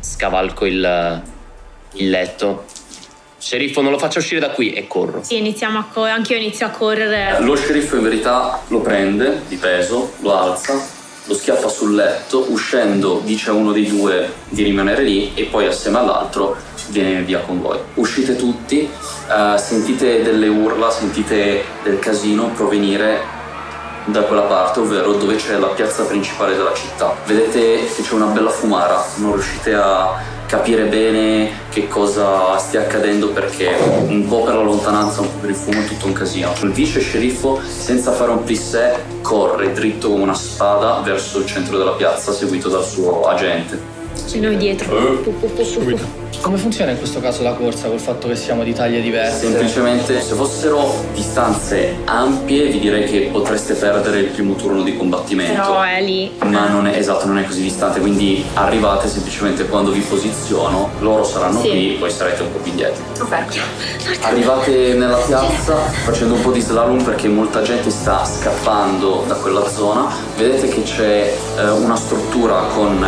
Scavalco il letto. Sceriffo, non lo faccia uscire da qui, e corro. Sì, anch'io inizio a correre. Lo sceriffo in verità lo prende di peso, lo alza, lo schiaffa sul letto, uscendo dice a uno dei due di rimanere lì e poi assieme all'altro viene via con voi. Uscite tutti, sentite delle urla, sentite del casino provenire da quella parte, ovvero dove c'è la piazza principale della città. Vedete che c'è una bella fumara, non riuscite a capire bene che cosa stia accadendo perché un po' per la lontananza, un po' per il fumo è tutto un casino. Il vice sceriffo, senza fare un plissé, corre dritto come una spada verso il centro della piazza, seguito dal suo agente. E noi dietro. Come funziona in questo caso la corsa col fatto che siamo di taglie diverse? Semplicemente, se fossero distanze ampie, vi direi che potreste perdere il primo turno di combattimento. Però è lì. Ma non è così distante, quindi arrivate semplicemente quando vi posiziono, loro saranno qui, poi sarete un po' più indietro. Perfetto. Arrivate nella piazza facendo un po' di slalom perché molta gente sta scappando da quella zona. Vedete che c'è una struttura con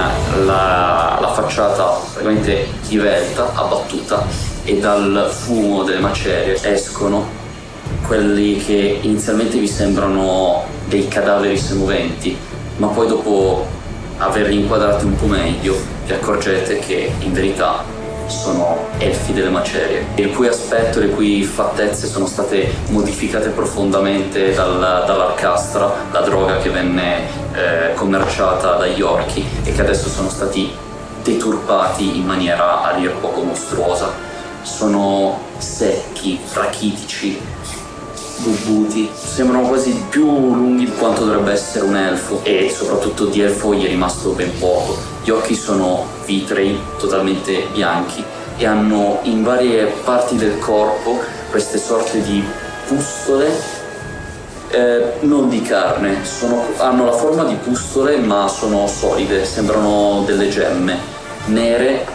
la facciata praticamente divelta, abbattuta, e dal fumo delle macerie escono quelli che inizialmente vi sembrano dei cadaveri semoventi, ma poi dopo averli inquadrati un po' meglio vi accorgete che in verità sono elfi delle macerie, il cui aspetto e le cui fattezze sono state modificate profondamente dall'LUXASTRA, la droga che venne commerciata dagli orchi e che adesso sono stati deturpati in maniera a dir poco mostruosa. Sono secchi, rachitici, bubbuti, sembrano quasi più lunghi di quanto dovrebbe essere un elfo, e soprattutto di elfo gli è rimasto ben poco. Gli occhi sono vitrei, totalmente bianchi, e hanno in varie parti del corpo queste sorte di pustole, non di carne, hanno la forma di pustole ma sono solide, sembrano delle gemme nere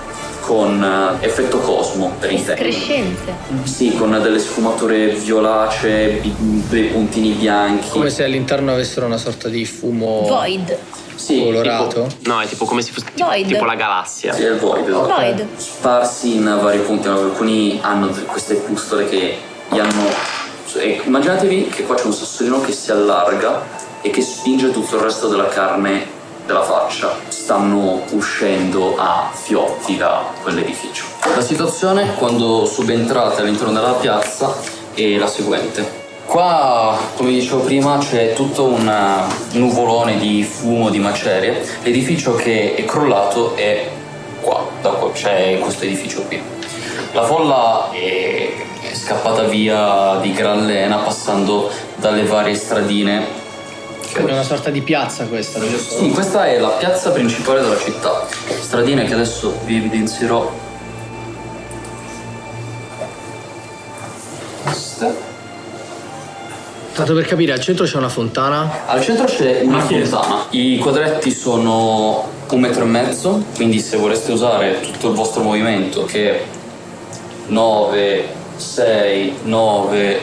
con effetto cosmo per intendere. Crescenze. Sì, con delle sfumature violacee, dei puntini bianchi. Come se all'interno avessero una sorta di fumo Void. Sì, colorato. No, è tipo come se fosse Void. tipo la galassia. Sì, è il void. Void. Sparsi in vari punti, alcuni hanno queste pustole che gli hanno... Immaginatevi che qua c'è un sassolino che si allarga e che spinge tutto il resto della carne della faccia. Stanno uscendo a fiotti da quell'edificio. La situazione quando subentrate all'interno della piazza è la seguente. Qua, come dicevo prima, c'è tutto un nuvolone di fumo, di macerie. L'edificio che è crollato è qua, c'è questo edificio qui. La folla è scappata via di gran lena passando dalle varie stradine. È una sorta di piazza questa, giusto? Sì, questa è la piazza principale della città. Stradine che adesso vi evidenzierò. Queste. Tanto per capire, al centro c'è una fontana. Al centro c'è una fontana. I quadretti sono 1,5 metri, quindi se vorreste usare tutto il vostro movimento, che è 9, 6, 9,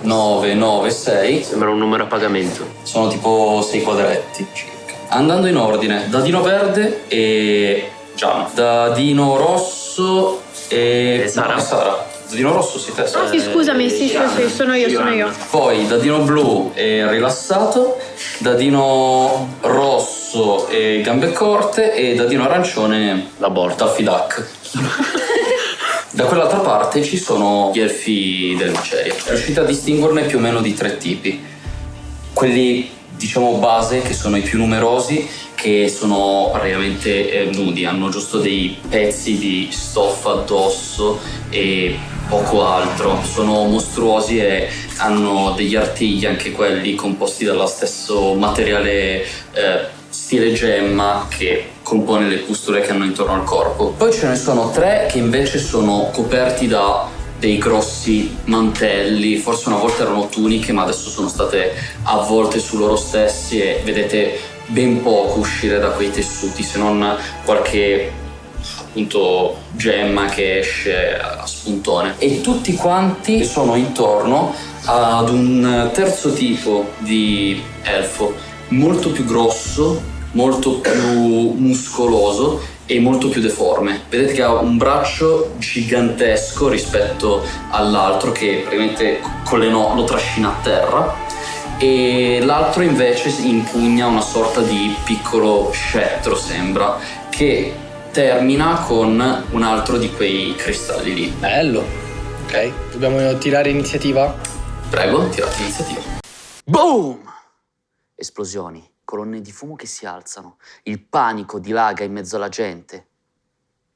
9, 9, 6. Sembra un numero a pagamento. Sono tipo 6 quadretti circa. Andando in ordine, dadino verde e giallo, dadino rosso e Sara. No, Sara. Dadino rosso si testa. Ah sì, scusami, sì, sono io. Poi dadino blu e rilassato, dadino rosso rosso e gambe corte, e dadino arancione La borta. Daffy Duck. Da quell'altra parte ci sono gli elfi delle macerie. Riuscite a distinguerne più o meno di 3 tipi. Quelli, diciamo, base, che sono i più numerosi, che sono praticamente nudi, hanno giusto dei pezzi di stoffa addosso e poco altro. Sono mostruosi e hanno degli artigli, anche quelli composti dallo stesso materiale stile gemma che compone le pustole che hanno intorno al corpo. Poi ce ne sono 3 che invece sono coperti da dei grossi mantelli, forse una volta erano tuniche ma adesso sono state avvolte su loro stessi, e vedete ben poco uscire da quei tessuti, se non qualche appunto gemma che esce a spuntone. E tutti quanti sono intorno ad un terzo tipo di elfo, molto più grosso, molto più muscoloso e molto più deforme. Vedete che ha un braccio gigantesco rispetto all'altro, che praticamente con le lo trascina a terra, e l'altro invece impugna una sorta di piccolo scettro, sembra, che termina con un altro di quei cristalli lì. Bello. Ok, dobbiamo tirare iniziativa? Prego, tirate iniziativa. Boom! Esplosioni, colonne di fumo che si alzano, il panico dilaga in mezzo alla gente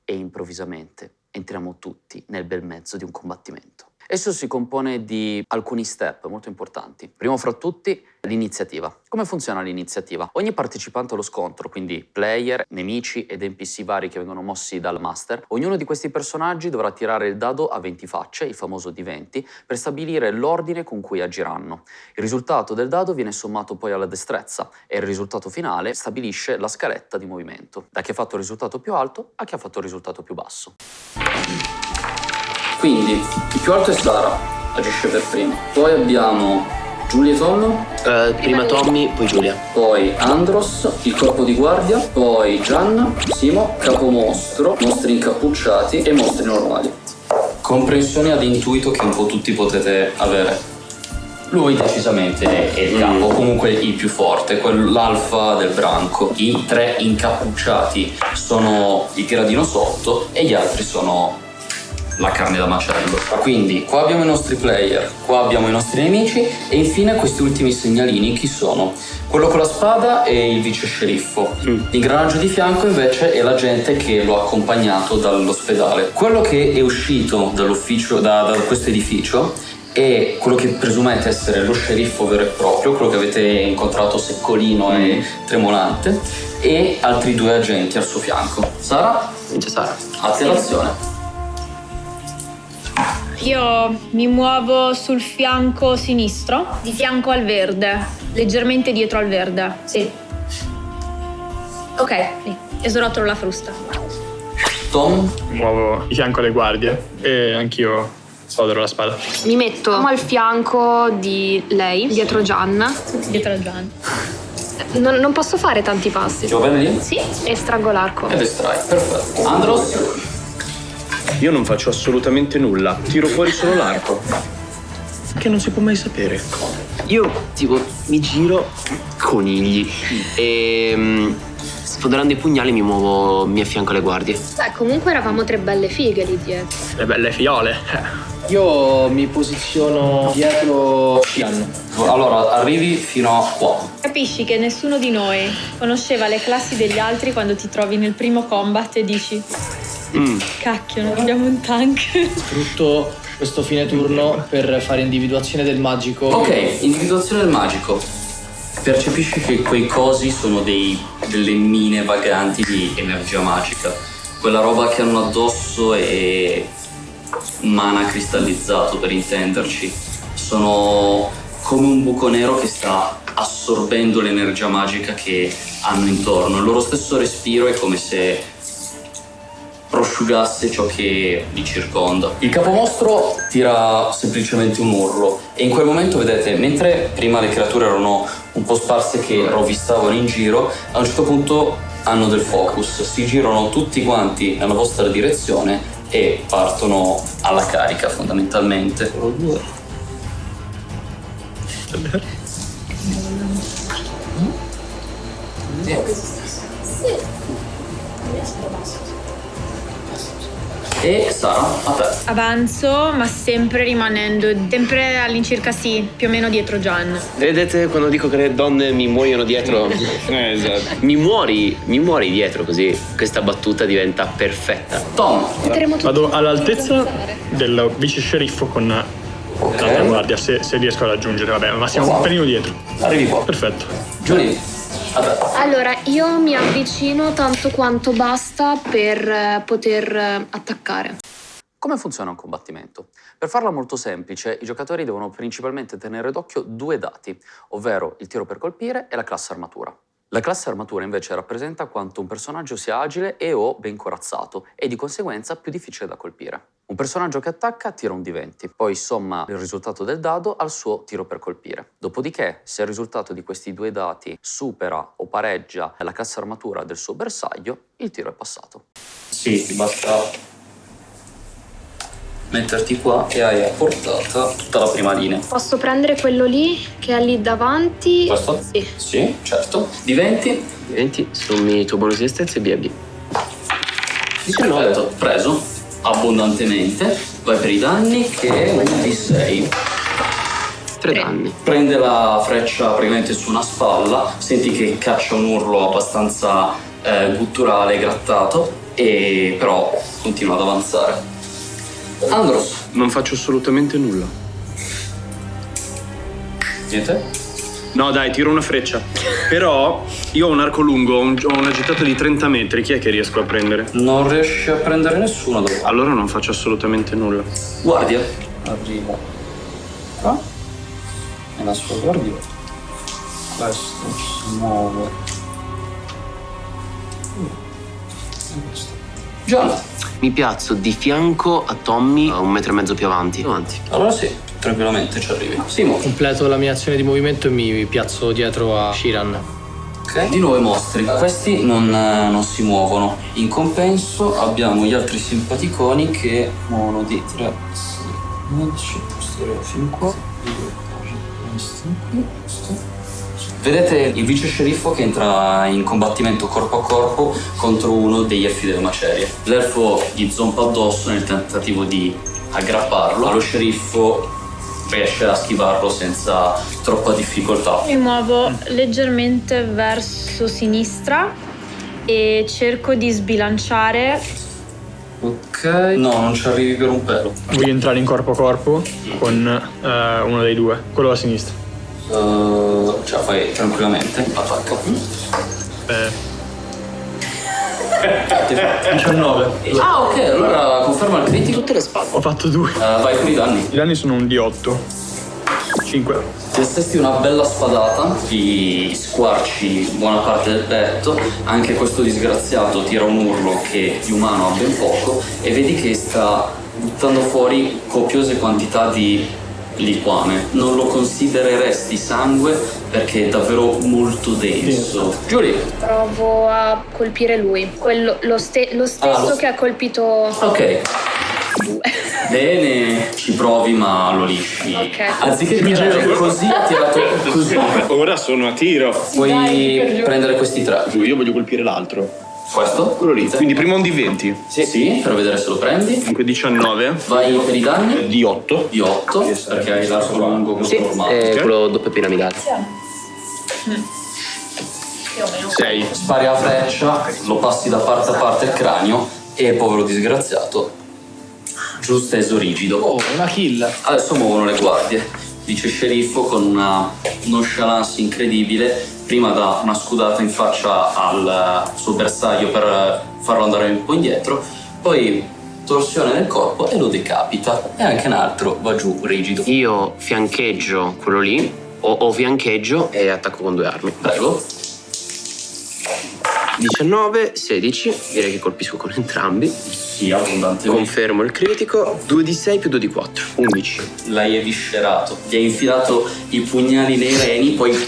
e improvvisamente entriamo tutti nel bel mezzo di un combattimento. Esso si compone di alcuni step molto importanti. Primo fra tutti, l'iniziativa. Come funziona l'iniziativa? Ogni partecipante allo scontro, quindi player, nemici ed NPC vari che vengono mossi dal master, ognuno di questi personaggi dovrà tirare il dado a 20 facce, il famoso D20, per stabilire l'ordine con cui agiranno. Il risultato del dado viene sommato poi alla destrezza e il risultato finale stabilisce la scaletta di movimento, da chi ha fatto il risultato più alto a chi ha fatto il risultato più basso. Quindi il più alto è Sara, agisce per prima. Poi abbiamo Giulia e Tom, Prima Tommy, poi Giulia. poi Andros, il corpo di guardia, poi Gian, Simo, capomostro, mostri incappucciati e mostri normali. Comprensione ad intuito che un po' tutti potete avere. Lui decisamente è il capo, comunque il più forte, l'alfa del branco. I 3 incappucciati sono il gradino sotto e gli altri sono la carne da macello. Quindi qua abbiamo i nostri player, qua abbiamo i nostri nemici, e infine questi ultimi segnalini chi sono? Quello con la spada è il vice sceriffo. L'ingranaggio di fianco invece è l'agente che lo ha accompagnato dall'ospedale. Quello che è uscito dall'ufficio, da questo edificio, è quello che presumete essere lo sceriffo vero e proprio, quello che avete incontrato seccolino e tremolante, e altri 2 agenti al suo fianco. Sara? Vince Sara. Azione. Io mi muovo sul fianco sinistro, di fianco al verde, leggermente dietro al verde. Sì. Ok, sì. Esoratolo la frusta. Tom? Mi muovo di fianco alle guardie e anch'io sfodero la spada. Mi metto al fianco di lei, dietro Gian. Tutti dietro al Gian. Non posso fare tanti passi. Giova bene lì? Sì, estraggo l'arco. Ed estrai, perfetto. Andros? Io non faccio assolutamente nulla, tiro fuori solo l'arco. Che non si può mai sapere. Io, tipo, mi giro conigli e sfoderando i pugnali mi affianco alle guardie. Beh, comunque eravamo 3 belle fighe lì dietro. Le belle fiole. Io mi posiziono dietro Gian. Allora, arrivi fino a qua. Capisci che nessuno di noi conosceva le classi degli altri quando ti trovi nel primo combat e dici cacchio, non abbiamo un tank. Sfrutto questo fine turno per fare individuazione del magico. Ok, individuazione del magico. Percepisci che quei cosi sono delle mine vaganti di energia magica. Quella roba che hanno addosso è mana cristallizzato, per intenderci. Sono come un buco nero che sta assorbendo l'energia magica che hanno intorno. Il loro stesso respiro è come se prosciugasse ciò che li circonda. Il capomostro tira semplicemente un urlo e in quel momento vedete, mentre prima le creature erano un po' sparse che rovistavano in giro, a un certo punto hanno del focus, si girano tutti quanti nella vostra direzione e partono alla carica fondamentalmente. E Sara, a te. Avanzo, ma sempre rimanendo, sempre all'incirca sì, più o meno dietro Gian. Vedete quando dico che le donne mi muoiono dietro? Esatto. mi muori dietro, così questa battuta diventa perfetta. Tom. Vado all'altezza del vice sceriffo con l'altra guardia, se riesco a raggiungere, vabbè, ma siamo un pelino dietro. Arrivi qua. Perfetto. Giulia, a te. Allora, io mi avvicino tanto quanto basta per poter attaccare. Come funziona un combattimento? Per farla molto semplice, i giocatori devono principalmente tenere d'occhio due dati, ovvero il tiro per colpire e la classe armatura. La classe armatura invece rappresenta quanto un personaggio sia agile e o ben corazzato e di conseguenza più difficile da colpire. Un personaggio che attacca tira un D20, poi somma il risultato del dado al suo tiro per colpire. Dopodiché, se il risultato di questi due dati supera o pareggia la classe armatura del suo bersaglio, il tiro è passato. Sì, basta metterti qua e hai a portata tutta la prima linea. Posso prendere quello lì che è lì davanti? Questo? Sì. Sì, certo. Di 20? 20, sommi il tuo bonus di destrezza e BAB. 19. Preso abbondantemente. Vai per i danni che è un D6. 3 danni. Prende la freccia praticamente su una spalla, senti che caccia un urlo abbastanza gutturale, grattato, e però continua ad avanzare. Andros. Non faccio assolutamente nulla. Niente? No dai, tiro una freccia. Però io ho un arco lungo, ho una gittata di 30 metri, chi è che riesco a prendere? Non riesci a prendere nessuno dopo. Allora non faccio assolutamente nulla. Guardia. Arriva qua. E la sua guardia. Questo si muove. Gian. Mi piazzo di fianco a Tommy a 1,5 metri più avanti. Allora sì, tranquillamente ci arrivi. Simo. Completo la mia azione di movimento e mi piazzo dietro a Shiran. Ok. Di nuovo i mostri. Questi non si muovono. In compenso abbiamo gli altri simpaticoni che muovono di 3, 6, 11, posteriore fin qua. Questo, questo. Vedete il vice sceriffo che entra in combattimento corpo a corpo contro uno degli elfi delle macerie. L'elfo gli zompa addosso nel tentativo di aggrapparlo. Lo sceriffo riesce a schivarlo senza troppa difficoltà. Mi muovo leggermente verso sinistra e cerco di sbilanciare. Ok. No, non ci arrivi per un pelo. Voglio entrare in corpo a corpo con uno dei due, quello a sinistra. Ce la fai tranquillamente. Attacca. 19. Ah, ok, allora conferma il critico. Tutte le spalle. Ho fatto 2. Vai con i danni. I danni sono un D8. 5. Ti assesti una bella spadata, ti squarci buona parte del petto, anche questo disgraziato tira un urlo che di umano ha ben poco e vedi che sta buttando fuori copiose quantità di liquame. Non lo considereresti sangue perché è davvero molto denso. Giulia. Provo a colpire lui. Lo stesso che ha colpito. Ok. Bene, ci provi ma lo lisci. Ok. Anziché tirare così, ha tirato così. Ora sono a tiro. Puoi prendere questi 3. Io voglio colpire l'altro. Questo? Quello lì. Quindi prima un D20. Sì, per vedere se lo prendi. Comunque 19. Vai per i danni. Di 8. Di 8, perché hai l'arco lungo Sì, formato. quello doppio piramidale. 6. Spari la freccia, lo passi da parte a parte il cranio e il povero disgraziato giù steso rigido. Oh, una kill. Adesso muovono le guardie. Vice sceriffo con una nonchalance incredibile prima dà una scudata in faccia al suo bersaglio per farlo andare un po' indietro, poi torsione nel corpo e lo decapita, e anche un altro va giù rigido. Io fiancheggio quello lì, o fiancheggio e attacco con 2 armi. Prego. 19, 16, direi che colpisco con entrambi. Sì, abbondantemente. Confermo il critico, 2 di 6 più 2 di 4, 11. L'hai eviscerato, gli hai infilato i pugnali nei reni, poi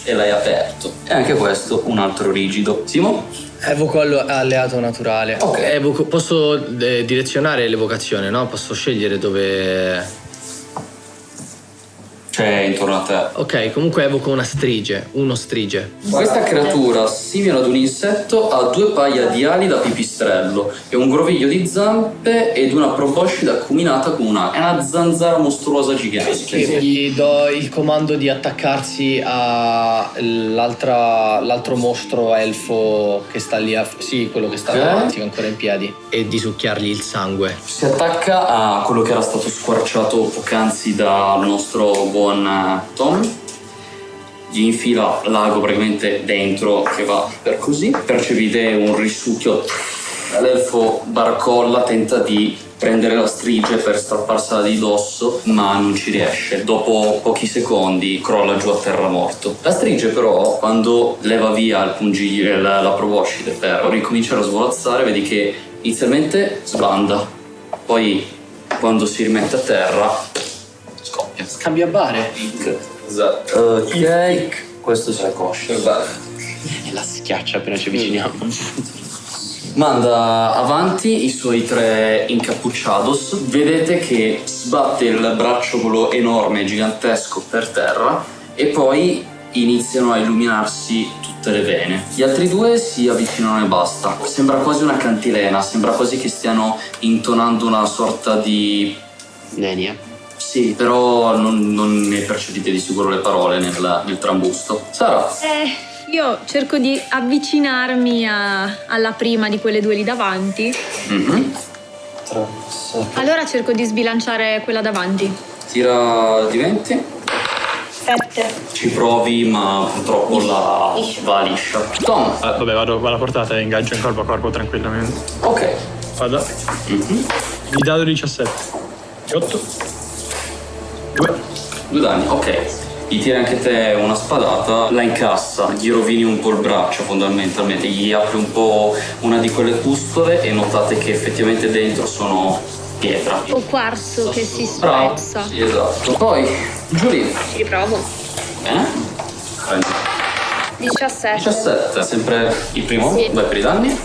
e l'hai aperto. E anche questo un altro rigido. Simo? Evoco alleato naturale. Ok. Posso direzionare l'evocazione, no? Posso scegliere dove... Cioè intorno a te. Ok, comunque evoco uno strige. Questa creatura, simile ad un insetto, ha 2 paia di ali da pipistrello e un groviglio di zampe ed una proboscide acuminata con una... È una zanzara mostruosa gigante. Gli do il comando di attaccarsi all'altro mostro elfo che sta lì, sì, quello che sta davanti, che è ancora in piedi, e di succhiargli il sangue. Si attacca a quello che era stato squarciato poc'anzi dal nostro buon Tom. Gli infila l'ago praticamente dentro, che va per così. Percepite un risucchio. L'elfo barcolla, tenta di prendere la strige per strapparsela di dosso, ma non ci riesce. Dopo pochi secondi crolla giù a terra morto. La strige però, quando leva via il pungiglio, la proboscide per ricominciare a svolazzare, vedi che inizialmente sbanda, poi quando si rimette a terra scoppia. Scambia bare. Esatto. Ok, questo si accoscia. E la schiaccia appena ci avviciniamo. Manda avanti i suoi 3 incappucciados. Vedete che sbatte il braccio quello enorme, gigantesco, per terra e poi iniziano a illuminarsi tutte le vene. Gli altri 2 si avvicinano e basta. Sembra quasi una cantilena, sembra quasi che stiano intonando una sorta di... Nenia. Sì, però non ne percepite di sicuro le parole nel trambusto. Sara? Io cerco di avvicinarmi alla prima di quelle 2 lì davanti. Allora cerco di sbilanciare quella davanti. Tira di 20. 7. Ci provi, ma purtroppo va liscia. Tom. Vabbè, vado alla portata e ingaggio in corpo a corpo tranquillamente. Ok. Vado. Mi dado 17. 8. 2 danni, ok. Gli tiri anche te una spadata, la incassa, gli rovini un po' il braccio fondamentalmente, gli apri un po' una di quelle custole e notate che effettivamente dentro sono pietra. O quarzo che si Bravo. spezza. Sì, esatto. Poi, Giulia. Ci riprovo. Bene? Prendi. 17. 17, sempre il primo? Sì. Vai per i danni.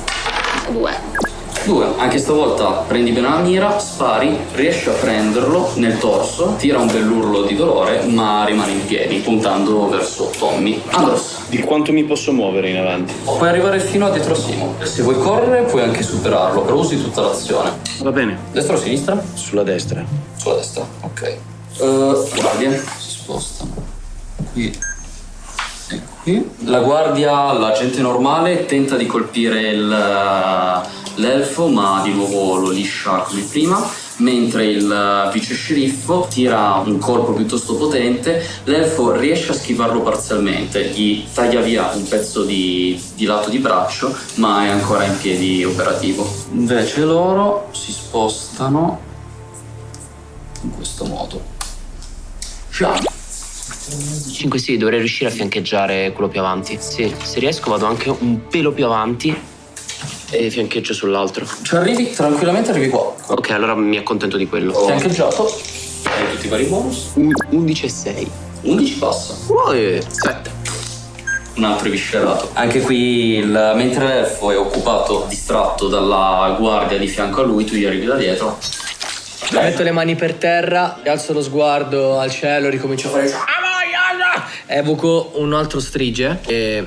2. 2, anche stavolta prendi bene la mira, spari, riesci a prenderlo nel torso, tira un bell'urlo di dolore, ma rimane in piedi, puntando verso Tommy. Andros, Di quanto mi posso muovere in avanti? puoi arrivare fino a dietro Simo. Se vuoi correre puoi anche superarlo, però usi tutta l'azione. Va bene. Destra o sinistra? Sulla destra. Sulla destra, ok. Guardia, si sposta. Qui e qui. La guardia, la gente normale, tenta di colpire l'elfo, ma di nuovo lo liscia come prima, mentre il vice sceriffo tira un colpo piuttosto potente. L'elfo riesce a schivarlo parzialmente, gli taglia via un pezzo di lato di braccio, ma è ancora in piedi operativo. Invece loro si spostano in questo modo. Già. 5 sì, dovrei riuscire a fiancheggiare quello più avanti. Sì, se riesco vado anche un pelo più avanti e fiancheggio sull'altro. Ci arrivi, tranquillamente arrivi qua. Ok, allora mi accontento di quello. Fiancheggiato. Hai tutti i vari bonus. 11 e 6. 11 passa. 7. Un altro viscerato. Anche qui, mentre l'elfo è occupato, distratto dalla guardia di fianco a lui, tu gli arrivi da dietro. Metto le mani per terra, alzo lo sguardo al cielo, ricomincio a fare... Evoco un altro strige e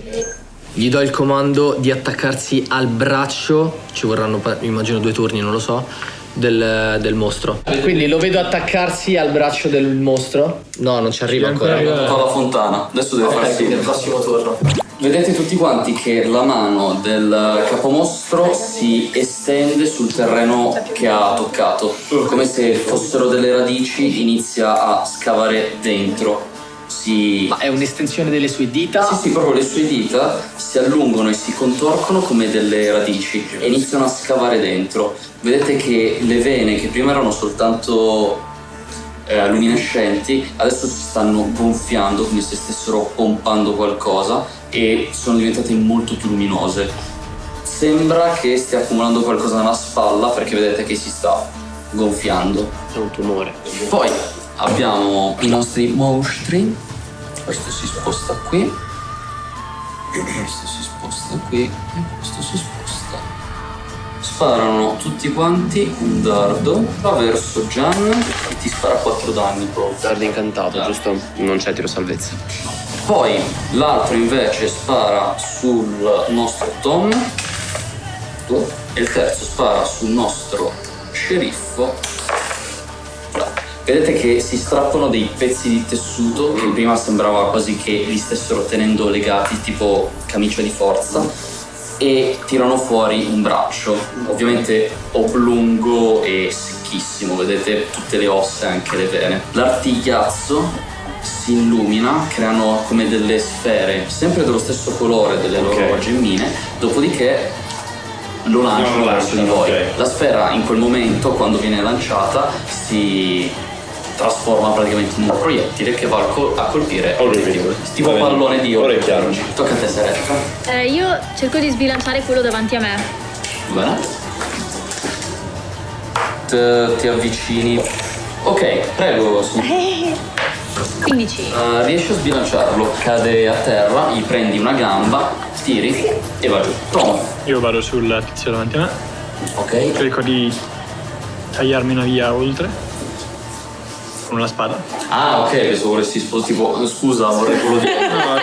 gli do il comando di attaccarsi al braccio, ci vorranno immagino 2 turni, non lo so, del mostro. Quindi lo vedo attaccarsi al braccio del mostro. No, non ci arriva ancora. Con la fontana. Adesso deve farsi nel prossimo turno. Vedete tutti quanti che la mano del capomostro si estende sul terreno che ha toccato, come se fossero delle radici, inizia a scavare dentro. Ma è un'estensione delle sue dita? Sì, proprio le sue dita si allungano e si contorcono come delle radici e iniziano a scavare dentro. Vedete che le vene, che prima erano soltanto luminescenti, adesso si stanno gonfiando come se stessero pompando qualcosa e sono diventate molto più luminose. Sembra che stia accumulando qualcosa nella spalla, perché vedete che si sta gonfiando. È un tumore. Poi abbiamo i nostri mostri. Questo si sposta qui, questo si sposta qui e questo si sposta sparano tutti quanti un dardo, va verso Gian e ti spara 4 danni proprio. Dardo incantato, giusto? Non c'è tiro salvezza. Poi l'altro invece spara sul nostro Tom e il terzo spara sul nostro sceriffo. Vedete che si strappano dei pezzi di tessuto che prima sembrava quasi che li stessero tenendo legati, tipo camicia di forza, e tirano fuori un braccio, ovviamente oblungo e secchissimo, vedete tutte le ossa e anche le vene. L'artigliazzo si illumina, creano come delle sfere, sempre dello stesso colore delle loro gemmine, dopodiché lo lanciano verso di voi. La sfera in quel momento, quando viene lanciata, si trasforma praticamente in un proiettile che va a colpire l'obiettivo. Tipo pallone di oro. Tocca a te, Seretta. Io cerco di sbilanciare quello davanti a me. Bene. Ti avvicini. Ok, prego. 15. Riesci a sbilanciarlo, cade a terra, gli prendi una gamba, tiri e va giù. Tom. Io vado sul tizio davanti a me. Ok. Cerco di tagliarmi una via oltre. Con la spada. Ah, ok, pensavo vorresti tipo, scusa, vorrei quello di... No,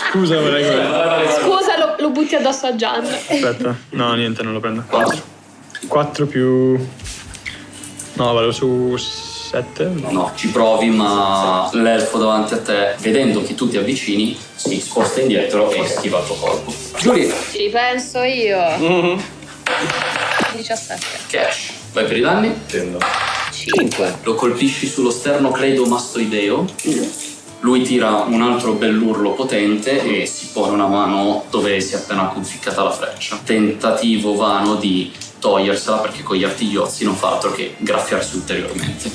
scusa, vorrei quello. Scusa, lo butti addosso a Gian. Aspetta, no, niente, non lo prendo. 4 più... No, vado su 7. No, ci provi, ma l'elfo davanti a te, vedendo che tu ti avvicini, si sposta indietro e schiva il tuo colpo. Giulia. Ci ripenso io. 17. Cash. Vai per i danni? 5. Lo colpisci sullo sternocleido mastoideo. Lui tira un altro bell'urlo potente e si pone una mano dove si è appena conficcata la freccia. Tentativo vano di togliersela perché con gli artigliozzi non fa altro che graffiarsi ulteriormente.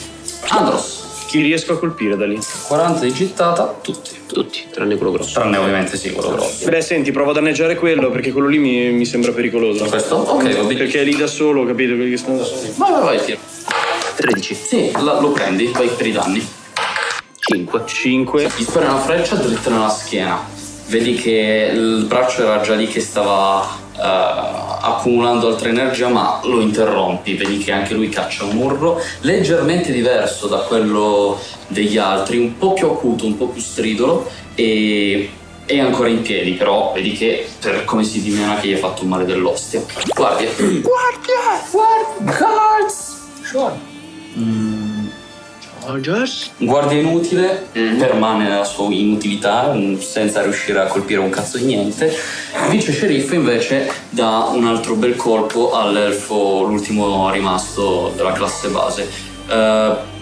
Andros. Chi riesco a colpire da lì? 40 di gittata, tutti. Tutti, tranne quello grosso. Tranne ovviamente sì, quello grosso. Beh, senti, provo a danneggiare quello perché quello lì mi sembra pericoloso. Questo? Ok, va bene. Perché è lì da solo, capito? Quelli che stanno da solo. Vai, tira. 13. Sì, lo prendi, vai per i danni. 5. Gli spara una freccia dritta nella schiena. Vedi che il braccio era già lì che stava accumulando altra energia, ma lo interrompi. Vedi che anche lui caccia un urlo leggermente diverso da quello degli altri, un po' più acuto, un po' più stridolo, e è ancora in piedi, però vedi che per come si dimena che gli hai fatto un male dell'ostia. Guardia. Guards. Guardia inutile, permane nella sua inutilità senza riuscire a colpire un cazzo di niente. Vice sceriffo invece dà un altro bel colpo all'elfo, l'ultimo rimasto della classe base.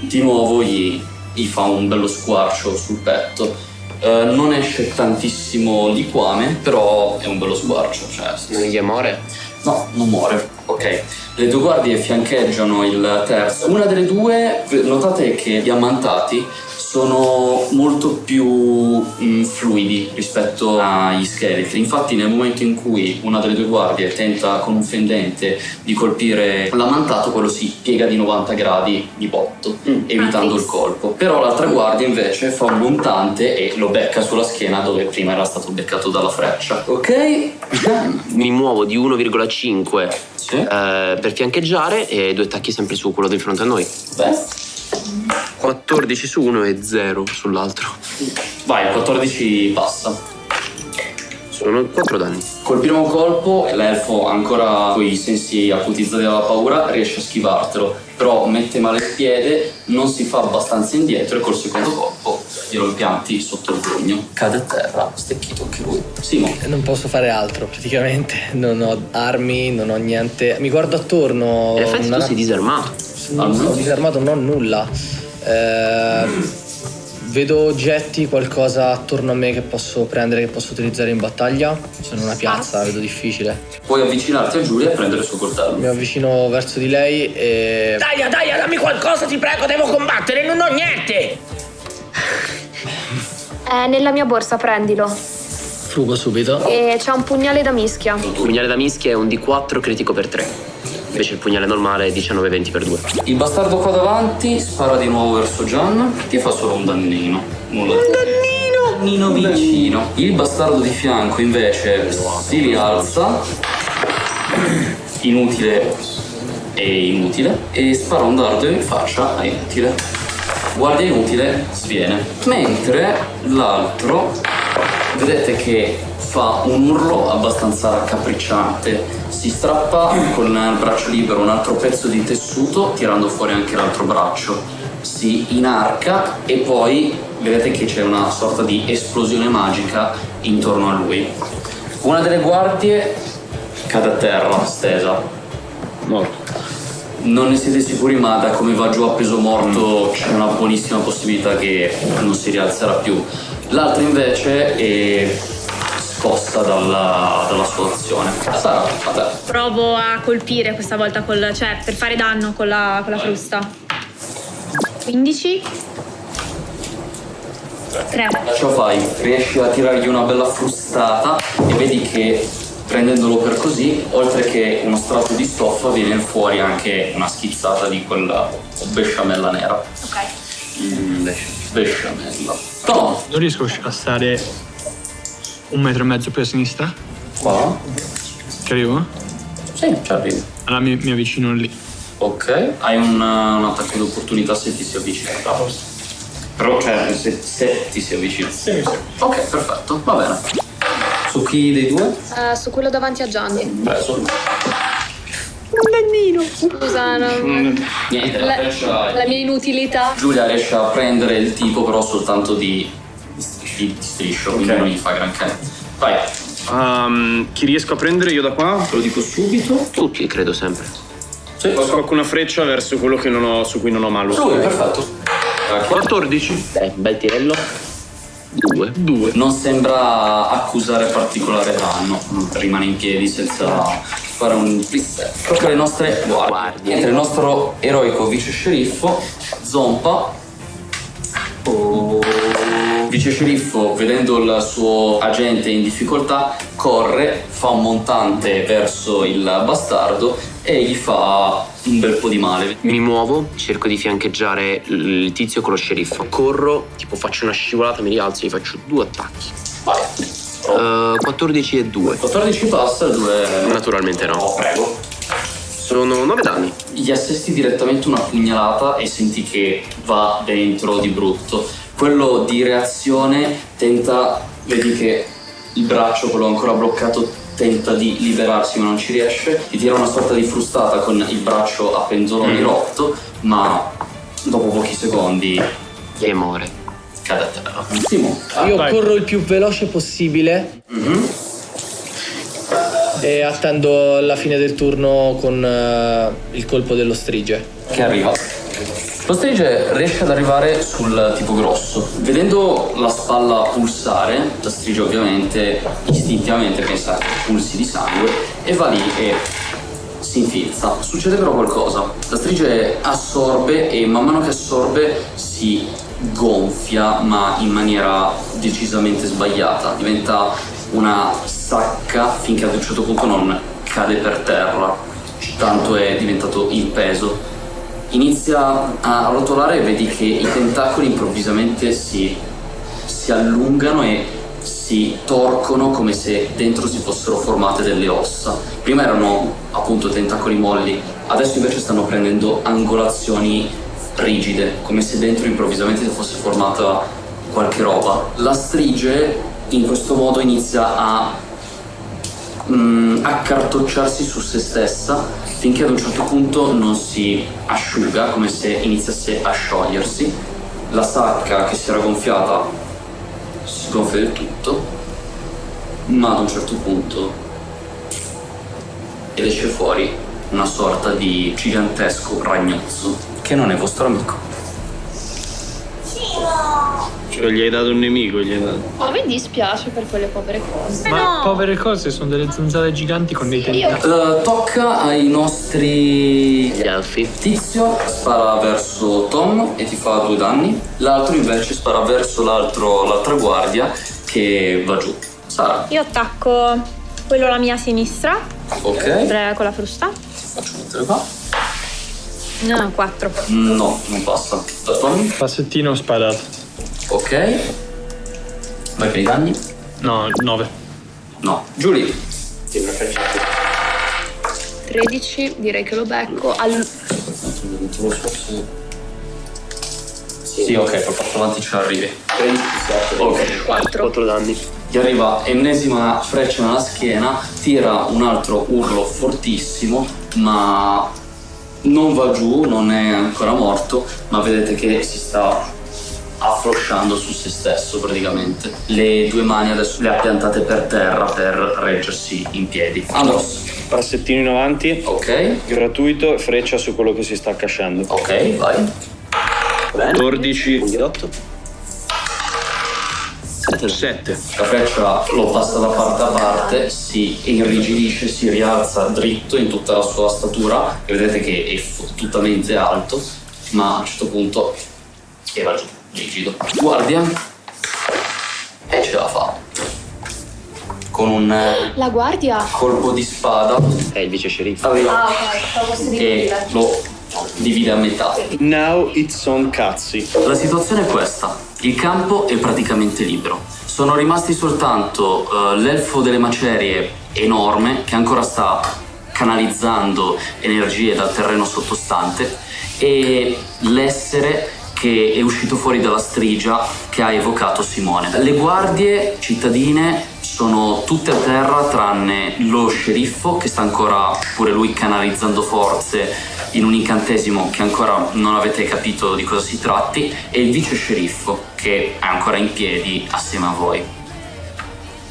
Di nuovo gli fa un bello squarcio sul petto. Non esce tantissimo liquame, però è un bello squarcio. Non gli muore? No, non muore. Ok, le due guardie fiancheggiano il terzo. Una delle due, notate che gli ammantati sono molto più fluidi rispetto agli scheletri. Infatti nel momento in cui una delle due guardie tenta con un fendente di colpire l'ammantato, quello si piega di 90 gradi di botto, evitando il colpo. Però l'altra guardia invece fa un montante e lo becca sulla schiena dove prima era stato beccato dalla freccia. Ok? Mi muovo di 1,5 Sì. per fiancheggiare e 2 attacchi sempre su quello di fronte a noi. Beh. 14 su uno e 0 sull'altro. Vai, 14 passa. Sono 4 danni. Col primo colpo l'elfo, ancora con i sensi acutizzati dalla paura, riesce a schivartelo, però mette male il piede, non si fa abbastanza indietro e col secondo colpo glielo impianti sotto il pugno. Cade a terra, stecchito anche lui. Simo. Non posso fare altro praticamente, non ho armi, non ho niente. Mi guardo attorno. In effetti tu sei disarmato. Sono disarmato, non ho nulla. Vedo oggetti, qualcosa attorno a me che posso prendere, che posso utilizzare in battaglia. Sono in una piazza, vedo difficile. Puoi avvicinarti a Giulia e prendere il suo coltello. Mi avvicino verso di lei e... Dai, dammi qualcosa, ti prego, devo combattere, non ho niente! È nella mia borsa, prendilo. Frugo subito. E c'è un pugnale da mischia. Il pugnale da mischia è un D4 critico per 3. Invece il pugnale normale è 19-20 per 2. Il bastardo qua davanti spara di nuovo verso Gian, ti fa solo un dannino. Un dannino vicino. Il bastardo di fianco invece si rialza inutile e inutile e spara un dardo in faccia a inutile. Guardia inutile sviene, mentre l'altro vedete che fa un urlo abbastanza raccapricciante, si strappa con il braccio libero un altro pezzo di tessuto tirando fuori anche l'altro braccio, si inarca e poi vedete che c'è una sorta di esplosione magica intorno a lui. Una delle guardie cade a terra, stesa, morto. Non ne siete sicuri, ma da come va giù appeso morto c'è una buonissima possibilità che non si rialzerà più. L'altro invece è scossa dalla sua azione. Sara, a te. Provo a colpire questa volta cioè per fare danno con la frusta. 15. 3. Ce la fai, riesci a tirargli una bella frustata e vedi che prendendolo per così, oltre che uno strato di stoffa, viene fuori anche una schizzata di quella besciamella nera. Ok. Besciamella. No. Non riesco a stare 1,5 metri più a sinistra? Qua? Ci arrivo? Sì, ci arrivi. Allora mi avvicino lì. Ok, hai un attacco di opportunità se ti si avvicina. Però cioè se ti si avvicina. Sì. Ok, perfetto, va bene. Su chi dei due? Su quello davanti a Gianni. Beh, su. Un bambino. Scusa, Niente, la freccia. la mia inutilità. Giulia riesce a prendere il tipo però soltanto di striscio, quindi non gli fa granché. Vai. Chi riesco a prendere io da qua? Te lo dico subito. Tutti, credo sempre. Sì, Scocco una freccia verso quello che su cui non ho malus. Lui, perfetto. 14. Dai, bel tirello. 2. Non sembra accusare particolare danno, rimane in piedi senza fare un plissetto. Tocca le nostre guardie. Mentre il nostro eroico vice sceriffo zompa. Vice sceriffo, vedendo il suo agente in difficoltà, corre, fa un montante verso il bastardo e gli fa un bel po' di male. Mi muovo, cerco di fiancheggiare il tizio con lo sceriffo. Corro, tipo faccio una scivolata, mi rialzo e gli faccio 2 attacchi. Vai. 14 e 2. 14 passa, 2. Naturalmente no. Oh, prego. Sono 9 danni. Gli assesti direttamente una pugnalata e senti che va dentro di brutto. Quello di reazione tenta, vedi che il braccio, quello ancora bloccato, tenta di liberarsi ma non ci riesce. Ti tira una sorta di frustata con il braccio a penzoloni rotto, ma dopo pochi secondi E muore. cade a terra. Simo. Io vai. corro il più veloce possibile e attendo la fine del turno con il colpo dello strige. Che arriva. Lo strige riesce ad arrivare sul tipo grosso. Vedendo la spalla pulsare, la strige ovviamente istintivamente pensa a pulsi di sangue e va lì e si infilza. Succede però qualcosa. La strige assorbe e man mano che assorbe si gonfia, ma in maniera decisamente sbagliata. Diventa una sacca finché ad un certo punto non cade per terra, tanto è diventato il peso. Inizia a rotolare e vedi che i tentacoli improvvisamente si allungano e si torcono come se dentro si fossero formate delle ossa. Prima erano appunto tentacoli molli, adesso invece stanno prendendo angolazioni rigide, come se dentro improvvisamente si fosse formata qualche roba. La strige in questo modo inizia a accartocciarsi su se stessa finché ad un certo punto non si asciuga, come se iniziasse a sciogliersi. La sacca che si era gonfiata si gonfia del tutto, ma ad un certo punto ed esce fuori una sorta di gigantesco ragnozzo che non è vostro amico. Cioè, gli hai dato un nemico, gli hai dato. Oh, mi dispiace per quelle povere cose. Ma povere cose, sono delle zanzare giganti con dei tentacoli. Tocca ai nostri Gli elfi. Tizio spara verso Tom e ti fa 2 danni. L'altro invece spara verso l'altra guardia che va giù. Sara. Io attacco quello alla mia sinistra. Ok. Con la frusta. Faccio mettere qua. No, 4. No, non passa. Tom. Passettino spadato. Ok. Vai per i danni. No, 9. No. Giulia. 13, direi che lo becco. Sì, ok, col passo avanti ce l'arrivi. 13, 17, ok. 4 danni. Gli arriva ennesima freccia nella schiena, tira un altro urlo fortissimo, ma non va giù, non è ancora morto, ma vedete che si sta afflosciando su se stesso praticamente. Le due mani adesso le ha piantate per terra per reggersi in piedi. Andros. Passettino in avanti. Ok. Gratuito e freccia su quello che si sta accasciando. Ok, vai. Bene. 14. 8. 7. La freccia lo passa da parte a parte, si irrigidisce, si rialza dritto in tutta la sua statura e vedete che è fottutamente alto, ma a un certo punto era giù, rigido. Guardia e ce la fa. Con un La guardia? colpo di spada È il vice sceriffo. arriva Ah, ok, stavo e lo divide a metà. Now it's on cazzi. La situazione è questa. Il campo è praticamente libero. Sono rimasti soltanto l'elfo delle macerie enorme che ancora sta canalizzando energie dal terreno sottostante e l'essere che è uscito fuori dalla strigia che ha evocato Simone. Le guardie cittadine sono tutte a terra tranne lo sceriffo che sta ancora pure lui canalizzando forze in un incantesimo che ancora non avete capito di cosa si tratti, e il vice sceriffo che è ancora in piedi assieme a voi.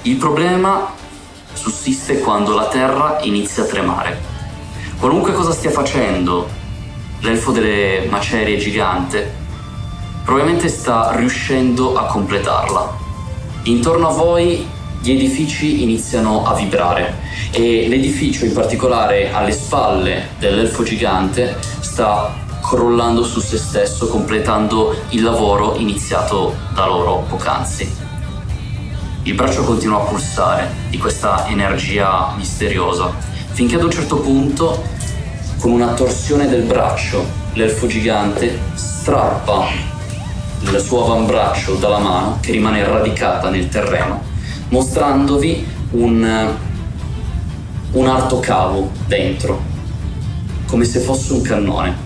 Il problema sussiste quando la terra inizia a tremare. Qualunque cosa stia facendo l'elfo delle macerie gigante, probabilmente sta riuscendo a completarla. Intorno a voi gli edifici iniziano a vibrare e l'edificio, in particolare alle spalle dell'elfo gigante, sta crollando su se stesso, completando il lavoro iniziato da loro poc'anzi. Il braccio continua a pulsare di questa energia misteriosa, finché ad un certo punto, con una torsione del braccio, l'elfo gigante strappa il suo avambraccio dalla mano che rimane radicata nel terreno, mostrandovi un alto cavo dentro, come se fosse un cannone.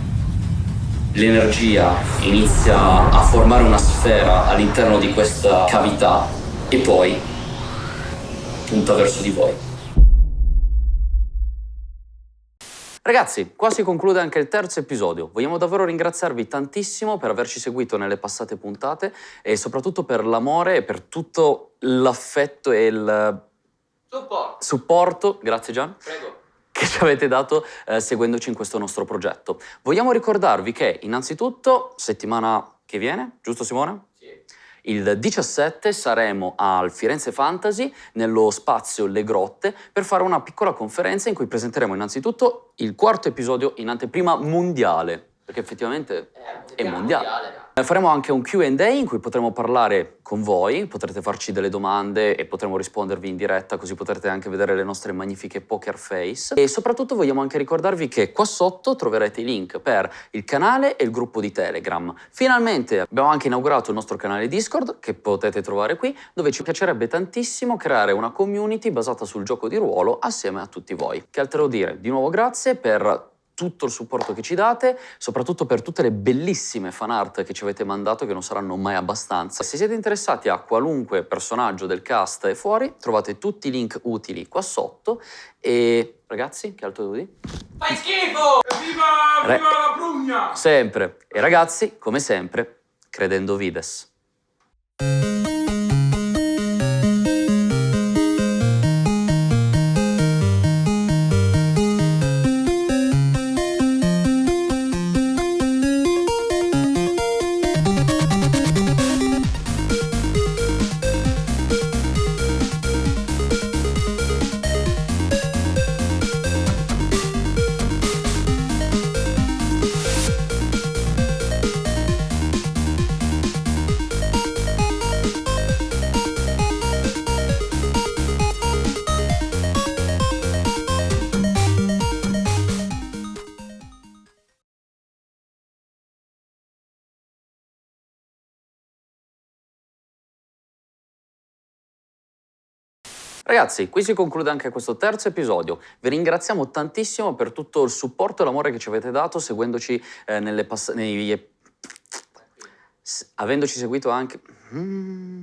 L'energia inizia a formare una sfera all'interno di questa cavità e poi punta verso di voi. Ragazzi, qua si conclude anche il terzo episodio. Vogliamo davvero ringraziarvi tantissimo per averci seguito nelle passate puntate e soprattutto per l'amore e per tutto l'affetto e il supporto, grazie Gian, Prego. che ci avete dato seguendoci in questo nostro progetto. Vogliamo ricordarvi che innanzitutto settimana che viene, giusto Simone? Il 17 saremo al Firenze Fantasy, nello spazio Le Grotte, per fare una piccola conferenza in cui presenteremo innanzitutto il quarto episodio in anteprima mondiale, perché effettivamente è mondiale. Faremo anche un Q&A in cui potremo parlare con voi, potrete farci delle domande e potremo rispondervi in diretta, così potrete anche vedere le nostre magnifiche poker face. E soprattutto vogliamo anche ricordarvi che qua sotto troverete i link per il canale e il gruppo di Telegram. Finalmente abbiamo anche inaugurato il nostro canale Discord, che potete trovare qui, dove ci piacerebbe tantissimo creare una community basata sul gioco di ruolo assieme a tutti voi. Che altro dire? Di nuovo grazie per tutto il supporto che ci date, soprattutto per tutte le bellissime fan art che ci avete mandato, che non saranno mai abbastanza. Se siete interessati a qualunque personaggio del cast e fuori, trovate tutti i link utili qua sotto. E ragazzi, che altro devo dire? Fai schifo! Viva la prugna! Sempre. E ragazzi, come sempre, credendo vides. Ragazzi, qui si conclude anche questo terzo episodio. Vi ringraziamo tantissimo per tutto il supporto e l'amore che ci avete dato seguendoci avendoci seguito anche...